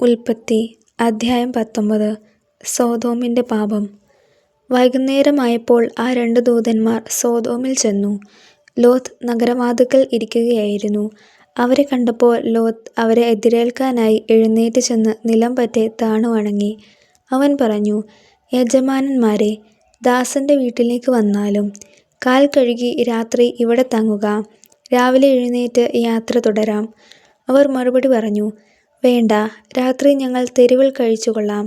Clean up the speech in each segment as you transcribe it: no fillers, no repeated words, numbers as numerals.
ഉൽപ്പത്തി അധ്യായം 19. സോദോമിൻ്റെ പാപം. വൈകുന്നേരമായപ്പോൾ ആ 2 ദൂതന്മാർ സോദോമിൽ ചെന്നു. ലോത്ത് നഗരവാതിൽക്കൽ ഇരിക്കുകയായിരുന്നു. അവരെ കണ്ടപ്പോൾ ലോത്ത് അവരെ എതിരേൽക്കാനായി എഴുന്നേറ്റ് ചെന്ന് നിലംപറ്റെ താണു വണങ്ങി. അവൻ പറഞ്ഞു, യജമാനന്മാരെ, ദാസൻ്റെ വീട്ടിലേക്ക് വന്നാലും കാൽ കഴുകി രാത്രി ഇവിടെ തങ്ങുക, രാവിലെ എഴുന്നേറ്റ് യാത്ര തുടരാം. അവർ മറുപടി പറഞ്ഞു, വേണ്ട, രാത്രി ഞങ്ങൾ തെരുവിൽ കഴിച്ചുകൊള്ളാം.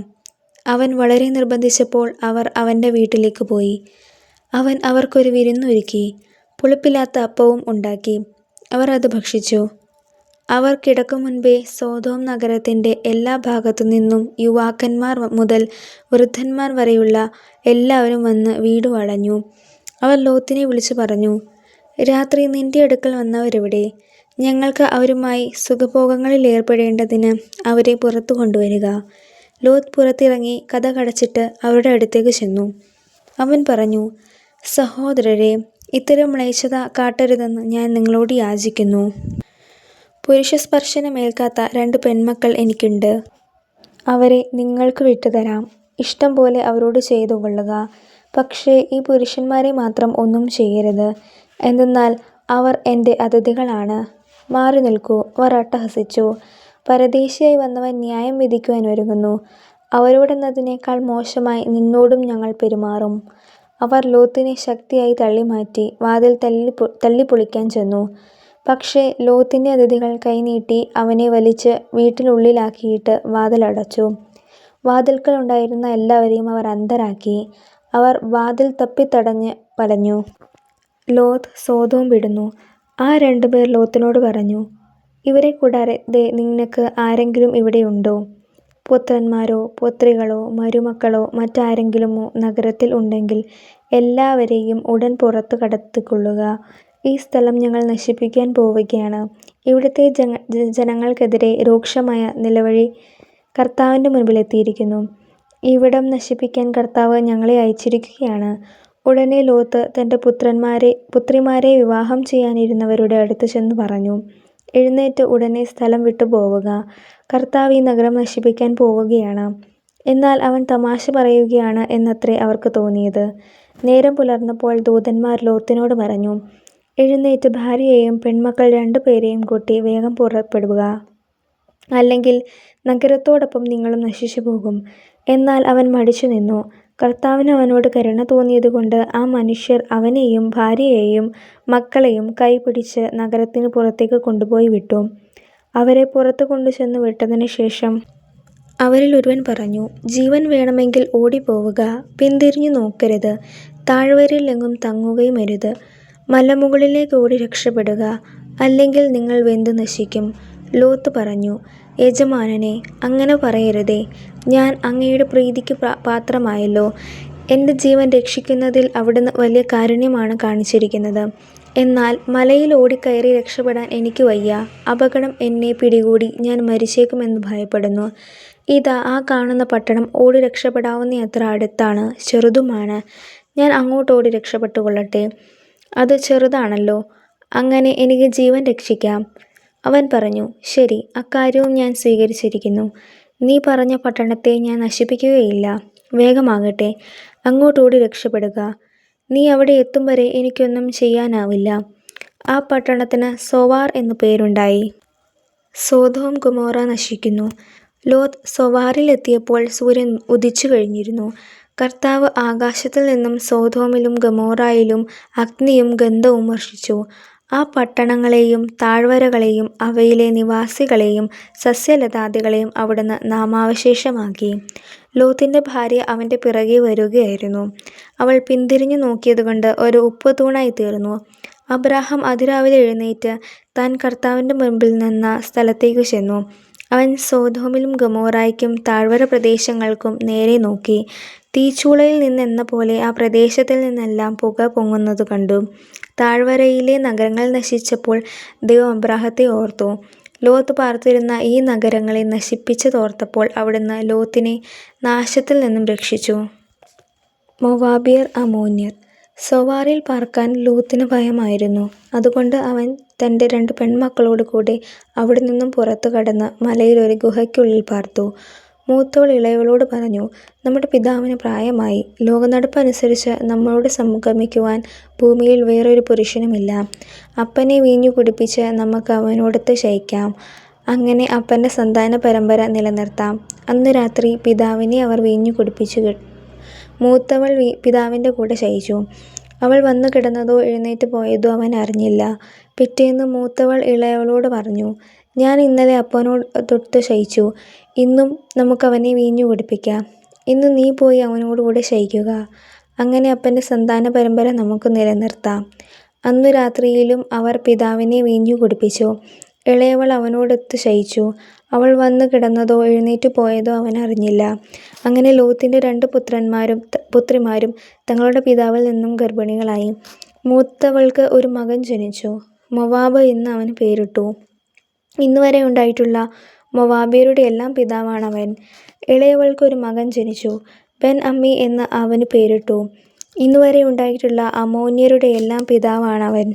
അവൻ വളരെ നിർബന്ധിച്ചപ്പോൾ അവർ അവൻ്റെ വീട്ടിലേക്ക് പോയി. അവൻ അവർക്കൊരു വിരുന്നൊരുക്കി, പുളിപ്പില്ലാത്ത അപ്പവും ഉണ്ടാക്കി. അവർ അത് ഭക്ഷിച്ചു. അവർ കിടക്കും മുൻപേ സോദോം നഗരത്തിൻ്റെ എല്ലാ ഭാഗത്തു നിന്നും യുവാക്കന്മാർ മുതൽ വൃദ്ധന്മാർ വരെയുള്ള എല്ലാവരും വന്ന് വീട് വളഞ്ഞു. അവർ ലോത്തിനെ വിളിച്ചു പറഞ്ഞു, രാത്രി നിന്റെ അടുക്കൽ വന്നവരെവിടെ? ഞങ്ങൾക്ക് അവരുമായി സുഖഭോഗങ്ങളിൽ ഏർപ്പെടേണ്ടതിന് അവരെ പുറത്തു കൊണ്ടുവരിക. ലോത്ത് പുറത്തിറങ്ങി കതകടച്ചിട്ട് അവരുടെ അടുത്തേക്ക് ചെന്നു. അവൻ പറഞ്ഞു, സഹോദരരെ, ഇത്തരം മ്ലേച്ഛത കാട്ടരുതെന്ന് ഞാൻ നിങ്ങളോട് യാചിക്കുന്നു. പുരുഷസ്പർശനമേൽക്കാത്ത 2 പെൺമക്കൾ എനിക്കുണ്ട്. അവരെ നിങ്ങൾക്ക് വിട്ടുതരാം. ഇഷ്ടം പോലെ അവരോട് ചെയ്തു കൊള്ളുക. പക്ഷേ ഈ പുരുഷന്മാരെ മാത്രം ഒന്നും ചെയ്യരുത്. എന്തെന്നാൽ അവർ എൻ്റെ അതിഥികളാണ്. മാറി നിൽക്കൂ. അവർ അട്ടഹസിച്ചു. പരദേശിയായി വന്നവൻ ന്യായം വിധിക്കുവാൻ ഒരുങ്ങുന്നു. അവരോടെന്നതിനേക്കാൾ മോശമായി നിന്നോടും ഞങ്ങൾ പെരുമാറും. അവർ ലോത്തിനെ ശക്തിയായി തള്ളിമാറ്റി വാതിൽ തല്ലിപ്പൊളിക്കാൻ ചെന്നു. പക്ഷേ ലോത്തിൻ്റെ അതിഥികൾ കൈനീട്ടി അവനെ വലിച്ച് വീട്ടിനുള്ളിലാക്കിയിട്ട് വാതിലടച്ചു. വാതിൽക്കൽ ഉണ്ടായിരുന്ന എല്ലാവരെയും അവർ അന്ധരാക്കി. അവർ വാതിൽ തപ്പിത്തടഞ്ഞ് വലഞ്ഞു. ലോത്ത് സോദോം വിടുന്നു. ആ 2 പേർ ലോത്തിനോട് പറഞ്ഞു, ഇവരെ കൂടാതെ നിനക്ക് ആരെങ്കിലും ഇവിടെയുണ്ടോ? പുത്രന്മാരോ പുത്രികളോ മരുമക്കളോ മറ്റാരെങ്കിലുമോ നഗരത്തിൽ ഉണ്ടെങ്കിൽ എല്ലാവരെയും ഉടൻ പുറത്ത് കടത്തിക്കൊള്ളുക. ഈ സ്ഥലം ഞങ്ങൾ നശിപ്പിക്കാൻ പോവുകയാണ്. ഇവിടുത്തെ ജനങ്ങൾക്കെതിരെ രൂക്ഷമായ നിലവിളി കർത്താവിൻ്റെ മുൻപിലെത്തിയിരിക്കുന്നു. ഇവിടം നശിപ്പിക്കാൻ കർത്താവ് ഞങ്ങളെ അയച്ചിരിക്കുകയാണ്. ഉടനെ ലോത്ത് തൻ്റെ പുത്രിമാരെ വിവാഹം ചെയ്യാനിരുന്നവരുടെ അടുത്ത് ചെന്ന് പറഞ്ഞു, എഴുന്നേറ്റ് ഉടനെ സ്ഥലം വിട്ടു പോവുക. കർത്താവ് ഈ നഗരം നശിപ്പിക്കാൻ പോവുകയാണ്. എന്നാൽ അവൻ തമാശ പറയുകയാണ് എന്നത്രേ അവർക്ക് തോന്നിയത്. നേരം പുലർന്നപ്പോൾ ദൂതന്മാർ ലോത്തിനോട് പറഞ്ഞു, എഴുന്നേറ്റ് ഭാര്യയെയും പെൺമക്കൾ 2 പേരെയും കൂട്ടി വേഗം പുറപ്പെടുക. അല്ലെങ്കിൽ നഗരത്തോടൊപ്പം നിങ്ങളും നശിച്ചു പോകും. എന്നാൽ അവൻ മടിച്ചു നിന്നു. കർത്താവിന് അവനോട് കരുണ തോന്നിയതുകൊണ്ട് ആ മനുഷ്യർ അവനെയും ഭാര്യയെയും മക്കളെയും കൈപിടിച്ച് നഗരത്തിന് പുറത്തേക്ക് കൊണ്ടുപോയി വിട്ടു. അവരെ പുറത്ത് കൊണ്ടുചെന്ന് വിട്ടതിനു ശേഷം അവരിൽ ഒരുവൻ പറഞ്ഞു, ജീവൻ വേണമെങ്കിൽ ഓടിപ്പോവുക, പിന്തിരിഞ്ഞു നോക്കരുത്, താഴ്വരയിലെങ്ങും തങ്ങുകയുമരുത്. മലമുകളിലേക്ക് ഓടി രക്ഷപ്പെടുക, അല്ലെങ്കിൽ നിങ്ങൾ വെന്തു നശിക്കും. ലോത്ത് പറഞ്ഞു, യജമാനനെ, അങ്ങനെ പറയരുതേ. ഞാൻ അങ്ങയുടെ പ്രീതിക്ക് പാത്രമായല്ലോ. എൻ്റെ ജീവൻ രക്ഷിക്കുന്നതിൽ അവിടുന്ന് വലിയ കാരുണ്യമാണ് കാണിച്ചിരിക്കുന്നത്. എന്നാൽ മലയിൽ ഓടിക്കയറി രക്ഷപ്പെടാൻ എനിക്ക് വയ്യ. അപകടം എന്നെ പിടികൂടി ഞാൻ മരിച്ചേക്കുമെന്ന് ഭയപ്പെടുന്നു. ഇതാ ആ കാണുന്ന പട്ടണം ഓടി രക്ഷപ്പെടാവുന്നത്ര അടുത്താണ്, ചെറുതുമാണ്. ഞാൻ അങ്ങോട്ടോടി രക്ഷപ്പെട്ടുകൊള്ളട്ടെ. അത് ചെറുതാണല്ലോ, അങ്ങനെ എനിക്ക് ജീവൻ രക്ഷിക്കാം. അവൻ പറഞ്ഞു, ശരി, അക്കാര്യവും ഞാൻ സ്വീകരിച്ചിരിക്കുന്നു. നീ പറഞ്ഞ പട്ടണത്തെ ഞാൻ നശിപ്പിക്കുകയില്ല. വേഗമാകട്ടെ, അങ്ങോട്ടോടി രക്ഷപ്പെടുക. നീ അവിടെ എത്തും വരെ എനിക്കൊന്നും ചെയ്യാനാവില്ല. ആ പട്ടണത്തിന് സോവാർ എന്നു പേരുണ്ടായി. സോദോം ഗൊമോറ നശിക്കുന്നു. ലോത്ത് സോവാറിലെത്തിയപ്പോൾ സൂര്യൻ ഉദിച്ചു കഴിഞ്ഞിരുന്നു. കർത്താവ് ആകാശത്തിൽ നിന്നും സോദോമിലും ഗൊമോറായിലും അഗ്നിയും ഗന്ധവും വർഷിച്ചു. ആ പട്ടണങ്ങളെയും താഴ്വരകളെയും അവയിലെ നിവാസികളെയും സസ്യലതാദികളെയും അവിടുന്ന് നാമാവശേഷമാക്കി. ലോത്തിൻ്റെ ഭാര്യ അവൻ്റെ പിറകെ വരുകയായിരുന്നു. അവൾ പിന്തിരിഞ്ഞു നോക്കിയതുകൊണ്ട് ഒരു ഉപ്പുതൂണായി തീർന്നു. അബ്രാഹാം അതിരാവിലെ എഴുന്നേറ്റ് താൻ കർത്താവിൻ്റെ മുൻപിൽ നിന്ന സ്ഥലത്തേക്ക് ചെന്നു. അവൻ സോദോമിലും ഗൊമോറായ്ക്കും താഴ്വര പ്രദേശങ്ങൾക്കും നേരെ നോക്കി. തീച്ചൂളയിൽ നിന്നെന്ന പോലെ ആ പ്രദേശത്തിൽ നിന്നെല്ലാം പുക പൊങ്ങുന്നത് കണ്ടു. താഴ്വരയിലെ നഗരങ്ങൾ നശിച്ചപ്പോൾ ദൈവം അബ്രാഹത്തെ ഓർത്തു. ലോത്ത് പാർത്തിരുന്ന ഈ നഗരങ്ങളെ നശിപ്പിച്ചതോർത്തപ്പോൾ അവിടുന്ന് ലോത്തിനെ നാശത്തിൽ നിന്നും രക്ഷിച്ചു. മോവാബ്യർ, അമ്മോന്യർ. സോവാറിൽ പാർക്കാൻ ലൂത്തിന് ഭയമായിരുന്നു. അതുകൊണ്ട് അവൻ തൻ്റെ 2 പെൺമക്കളോട് കൂടെ അവിടെ നിന്നും പുറത്തു കടന്ന് മലയിലൊരു ഗുഹയ്ക്കുള്ളിൽ പാർത്തു. മൂത്തവൾ ഇളയവളോട് പറഞ്ഞു, നമ്മുടെ പിതാവിന് പ്രായമായി. ലോകനടപ്പനുസരിച്ച് നമ്മളോട് സംഗമിക്കുവാൻ ഭൂമിയിൽ വേറൊരു പുരുഷനുമില്ല. അപ്പനെ വീഞ്ഞു കുടിപ്പിച്ച് നമുക്ക് അവനോടൊത്ത് ശയിക്കാം. അങ്ങനെ അപ്പൻ്റെ സന്താന പരമ്പര നിലനിർത്താം. അന്നു രാത്രി പിതാവിനെ അവർ വീഞ്ഞു കുടിപ്പിച്ചു. മൂത്തവൾ പിതാവിൻ്റെ കൂടെ ശയിച്ചു. അവൾ വന്നു കിടന്നതോ എഴുന്നേറ്റ് പോയതോ അവൻ അറിഞ്ഞില്ല. പിറ്റേന്ന് മൂത്തവൾ ഇളയവളോട് പറഞ്ഞു, ഞാൻ ഇന്നലെ അപ്പനോടൊത്ത് ശയിച്ചു. ഇന്നും നമുക്കവനെ വീഞ്ഞു കുടിപ്പിക്കാം. ഇന്ന് നീ പോയി അവനോടുകൂടെ ശയിക്കുക. അങ്ങനെ അപ്പൻ്റെ സന്താന പരമ്പര നമുക്ക് നിലനിർത്താം. അന്നു രാത്രിയിലും അവർ പിതാവിനെ വീഞ്ഞു കുടിപ്പിച്ചു. ഇളയവൾ അവനോടൊത്ത് ശയിച്ചു. അവൾ വന്നു കിടന്നതോ എഴുന്നേറ്റ് പോയതോ അവൻ അറിഞ്ഞില്ല. അങ്ങനെ ലോത്തിന്റെ 2 പുത്രിമാരും തങ്ങളുടെ പിതാവിൽ നിന്നും ഗർഭിണികളായി. മൂത്തവൾക്ക് ഒരു മകൻ ജനിച്ചു. മോവാബ് എന്ന് അവന് പേരിട്ടു. ഇന്നുവരെ ഉണ്ടായിട്ടുള്ള മോവാബ്യരുടെ എല്ലാം പിതാവാണവൻ. ഇളയവൾക്ക് ഒരു മകൻ ജനിച്ചു. ബെൻ അമ്മി എന്ന് അവന് പേരിട്ടു. ഇന്നുവരെ ഉണ്ടായിട്ടുള്ള അമ്മോന്യരുടെ എല്ലാം പിതാവാണവൻ.